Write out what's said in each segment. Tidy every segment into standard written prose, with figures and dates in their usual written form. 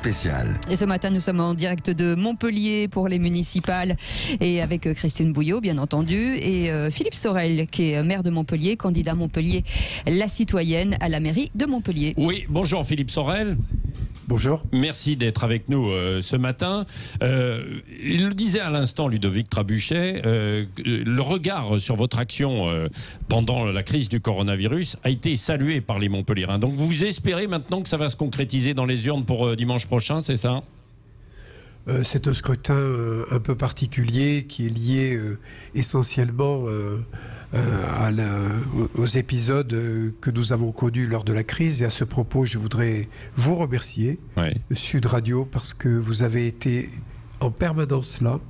spécial. Et ce matin, nous sommes en direct de Montpellier pour les municipales et avec Christine Bouillot, bien entendu, et Philippe Sorel, qui est maire de Montpellier, candidat Montpellier, la citoyenne à la mairie de Montpellier. Oui, bonjour Philippe Sorel. Bonjour. Merci d'être avec nous ce matin. Il le disait à l'instant, Ludovic Trabuchet, le regard sur votre action pendant la crise du coronavirus a été salué par les Montpelliérains. Donc vous espérez maintenant que ça va se concrétiser dans les urnes pour dimanche prochain, c'est ça ? C'est un scrutin un peu particulier qui est lié essentiellement aux épisodes que nous avons connus lors de la crise. Et à ce propos, je voudrais vous remercier, Sud Radio, parce que vous avez été en permanence là,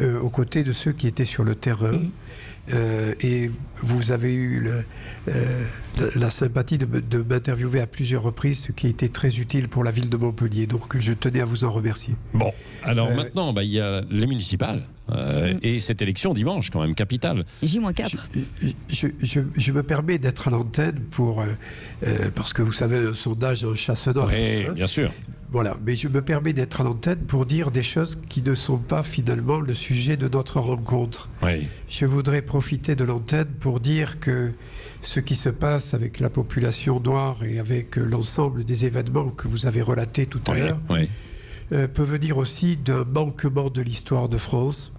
aux côtés de ceux qui étaient sur le terrain. Et vous avez eu la sympathie de m'interviewer à plusieurs reprises, ce qui a été très utile pour la ville de Montpellier. Donc je tenais à vous en remercier. Bon, alors maintenant, il y a les municipales et cette élection dimanche, quand même, capitale. J-4. Je me permets d'être à l'antenne parce que vous savez, un sondage, un chasse-note. Oui, bien sûr. Voilà, mais je me permets d'être à l'antenne pour dire des choses qui ne sont pas finalement le sujet de notre rencontre. Oui. Je voudrais profiter de l'antenne pour dire que ce qui se passe avec la population noire et avec l'ensemble des événements que vous avez relatés tout à l'heure peut venir aussi d'un manquement de l'histoire de France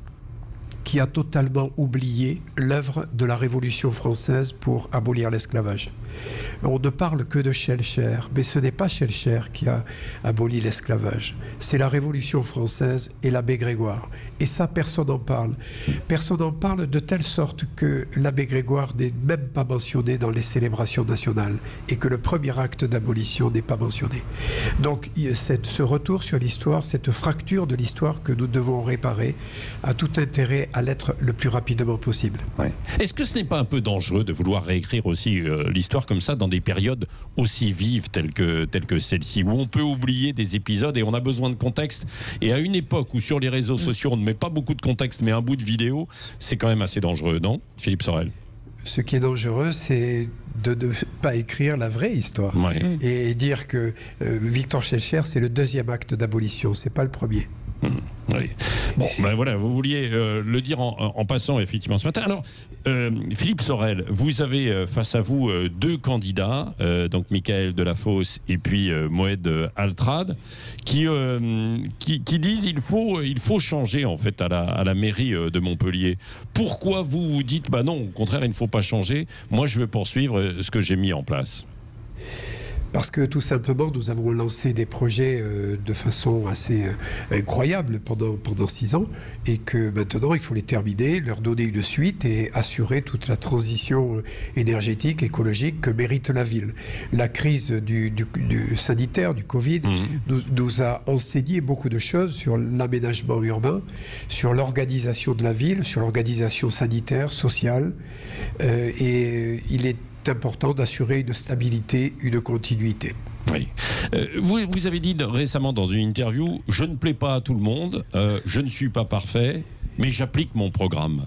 qui a totalement oublié l'œuvre de la Révolution française pour abolir l'esclavage. On ne parle que de Schœlcher, mais ce n'est pas Schœlcher qui a aboli l'esclavage. C'est la Révolution française et l'abbé Grégoire. Et ça, personne n'en parle. Personne n'en parle de telle sorte que l'abbé Grégoire n'est même pas mentionné dans les célébrations nationales et que le premier acte d'abolition n'est pas mentionné. Donc ce retour sur l'histoire, cette fracture de l'histoire que nous devons réparer, a tout intérêt à l'être le plus rapidement possible. Est-ce que ce n'est pas un peu dangereux de vouloir réécrire aussi l'histoire comme ça dans des périodes aussi vives telles que celle-ci, où on peut oublier des épisodes et on a besoin de contexte, et à une époque où sur les réseaux sociaux on ne met pas beaucoup de contexte mais un bout de vidéo, c'est quand même assez dangereux, non, Philippe Sorel ? Ce qui est dangereux, c'est de ne pas écrire la vraie histoire et dire que Victor Schœlcher, c'est le deuxième acte d'abolition, c'est pas le premier. Oui. Bon, ben voilà, vous vouliez le dire en passant effectivement ce matin. Alors, Philippe Sorel, vous avez face à vous deux candidats, donc Michael Delafosse et puis Moed Altrad, qui disent il faut changer en fait à la mairie de Montpellier. Pourquoi vous dites bah non, au contraire, il ne faut pas changer. Moi, je veux poursuivre ce que j'ai mis en place. Parce que tout simplement, nous avons lancé des projets de façon assez incroyable pendant 6 ans et que maintenant, il faut les terminer, leur donner une suite et assurer toute la transition énergétique, écologique que mérite la ville. La crise du sanitaire, du Covid, nous a enseigné beaucoup de choses sur l'aménagement urbain, sur l'organisation de la ville, sur l'organisation sanitaire, sociale. Et il est important d'assurer une stabilité, une continuité. Oui. Vous avez dit récemment dans une interview, je ne plais pas à tout le monde, je ne suis pas parfait, mais j'applique mon programme.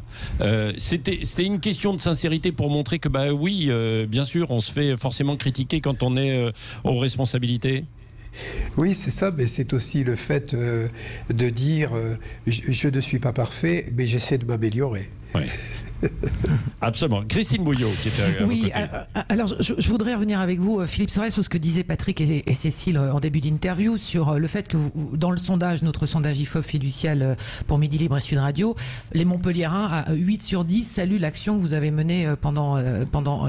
C'était une question de sincérité pour montrer que bah oui, bien sûr, on se fait forcément critiquer quand on est aux responsabilités. Oui, c'est ça, mais c'est aussi le fait de dire je ne suis pas parfait, mais j'essaie de m'améliorer. Oui. Absolument. Christine Bouillot qui était à Oui, alors je voudrais revenir avec vous, Philippe Sorel, sur ce que disaient Patrick et Cécile en début d'interview, sur le fait que dans le sondage, notre sondage IFOP fiducial pour Midi Libre et Sud Radio, les Montpelliérains, à 8 sur 10, saluent l'action que vous avez menée pendant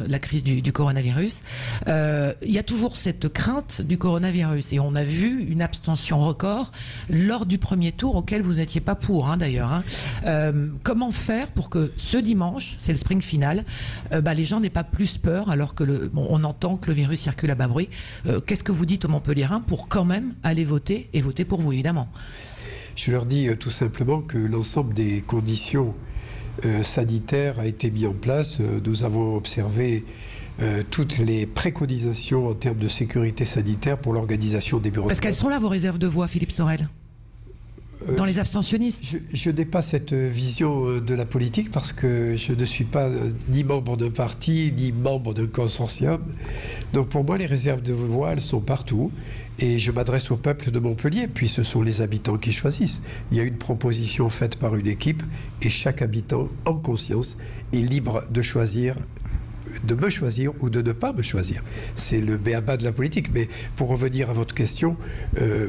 la crise du coronavirus. Il y a toujours cette crainte du coronavirus et on a vu une abstention record lors du premier tour auquel vous n'étiez pas pour, d'ailleurs. Comment faire pour que ce dimanche, c'est le sprint final, les gens n'aient pas plus peur alors que on entend que le virus circule à bas bruit. Qu'est-ce que vous dites aux Montpelliérains pour quand même aller voter et voter pour vous, évidemment? Je leur dis tout simplement que l'ensemble des conditions sanitaires a été mis en place. Nous avons observé toutes les préconisations en termes de sécurité sanitaire pour l'organisation des bureaux. Parce qu'elles sont là, vos réserves de voix, Philippe Sorel, dans les abstentionnistes. Je n'ai pas cette vision de la politique parce que je ne suis pas ni membre d'un parti, ni membre d'un consortium. Donc pour moi, les réserves de voix, elles sont partout. Et je m'adresse au peuple de Montpellier, puis ce sont les habitants qui choisissent. Il y a une proposition faite par une équipe et chaque habitant, en conscience, est libre de choisir, de me choisir ou de ne pas me choisir. C'est le b.a.-ba de la politique. Mais pour revenir à votre question,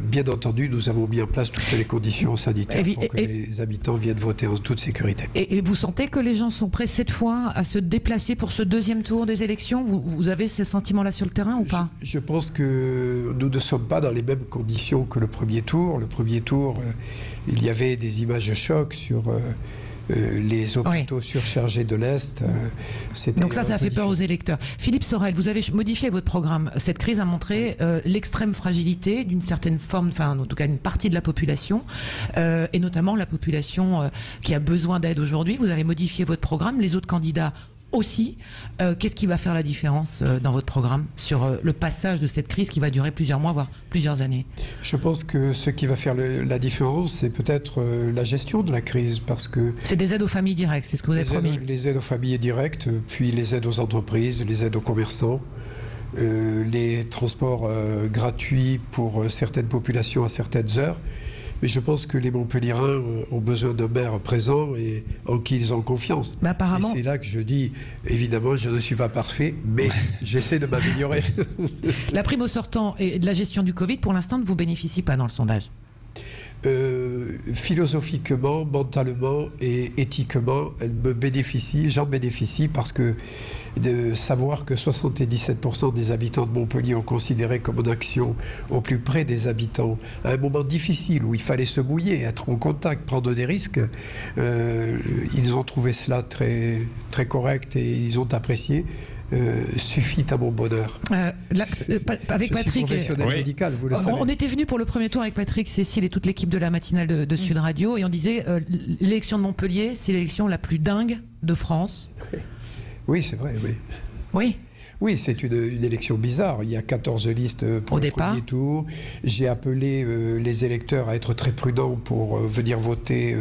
bien entendu, nous avons mis en place toutes les conditions sanitaires pour que les habitants viennent voter en toute sécurité. Et vous sentez que les gens sont prêts cette fois à se déplacer pour ce deuxième tour des élections? Vous avez ce sentiment-là sur le terrain ou pas? Je pense que nous ne sommes pas dans les mêmes conditions que le premier tour. Le premier tour, il y avait des images chocs sur... les hôpitaux surchargés de l'Est. Donc ça fait peur aux électeurs. Philippe Sorel, vous avez modifié votre programme. Cette crise a montré l'extrême fragilité d'une certaine forme, enfin en tout cas une partie de la population, et notamment la population qui a besoin d'aide aujourd'hui. Vous avez modifié votre programme, les autres candidats aussi. Qu'est-ce qui va faire la différence dans votre programme sur le passage de cette crise qui va durer plusieurs mois, voire plusieurs années? Je pense que ce qui va faire la différence, c'est peut-être la gestion de la crise, parce que... C'est des aides aux familles directes, c'est ce que vous avez promis. Les aides aux familles directes, puis les aides aux entreprises, les aides aux commerçants, les transports gratuits pour certaines populations à certaines heures. Mais je pense que les Montpelliérains ont besoin d'un maire présent et en qui ils ont confiance. Mais apparemment... Et c'est là que je dis, évidemment, je ne suis pas parfait, mais j'essaie de m'améliorer. La prime au sortant et de la gestion du Covid, pour l'instant, ne vous bénéficie pas dans le sondage? Philosophiquement, mentalement et éthiquement, j'en bénéficie parce que de savoir que 77% des habitants de Montpellier ont considéré comme une action au plus près des habitants, à un moment difficile où il fallait se mouiller, être en contact, prendre des risques, ils ont trouvé cela très, très correct et ils ont apprécié. Suffit à mon bonheur. Avec Patrick, médical, vous le savez. On était venu pour le premier tour avec Patrick, Cécile et toute l'équipe de la matinale de Sud Radio et on disait l'élection de Montpellier, c'est l'élection la plus dingue de France. Oui, c'est vrai, oui. Oui. Oui, c'est une élection bizarre. Il y a 14 listes pour le premier tour. J'ai appelé les électeurs à être très prudents pour venir voter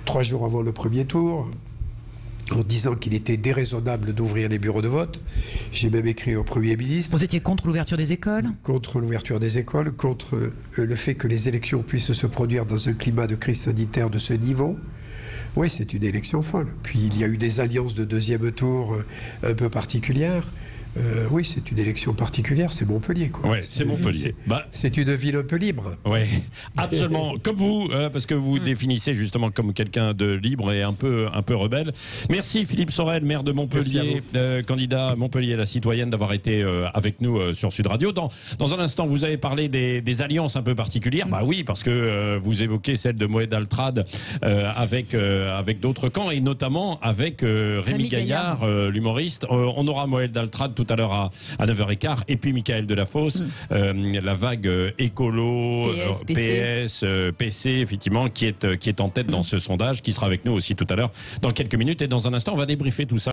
3 jours avant le premier tour, en disant qu'il était déraisonnable d'ouvrir les bureaux de vote. J'ai même écrit au Premier ministre. Vous étiez contre l'ouverture des écoles? Contre l'ouverture des écoles, contre le fait que les élections puissent se produire dans un climat de crise sanitaire de ce niveau. Oui, c'est une élection folle. Puis il y a eu des alliances de deuxième tour un peu particulières. Oui, c'est une élection particulière, c'est Montpellier, quoi. Ouais, c'est Montpellier. C'est une ville un peu libre. Oui, absolument. Comme vous, parce que vous définissez justement comme quelqu'un de libre et un peu rebelle. Merci Philippe Sorel, maire de Montpellier, candidat Montpellier la citoyenne, d'avoir été avec nous sur Sud Radio. Dans un instant, vous avez parlé des alliances un peu particulières. Bah oui, parce que vous évoquez celle de Moed Altrad avec d'autres camps et notamment avec Rémi Gaillard, l'humoriste. On aura Moed Altrad tout à l'heure à 9h15 et puis Michael Delafosse, la vague écolo, PS, PC effectivement qui est en tête dans ce sondage, qui sera avec nous aussi tout à l'heure dans quelques minutes et dans un instant on va débriefer tout ça.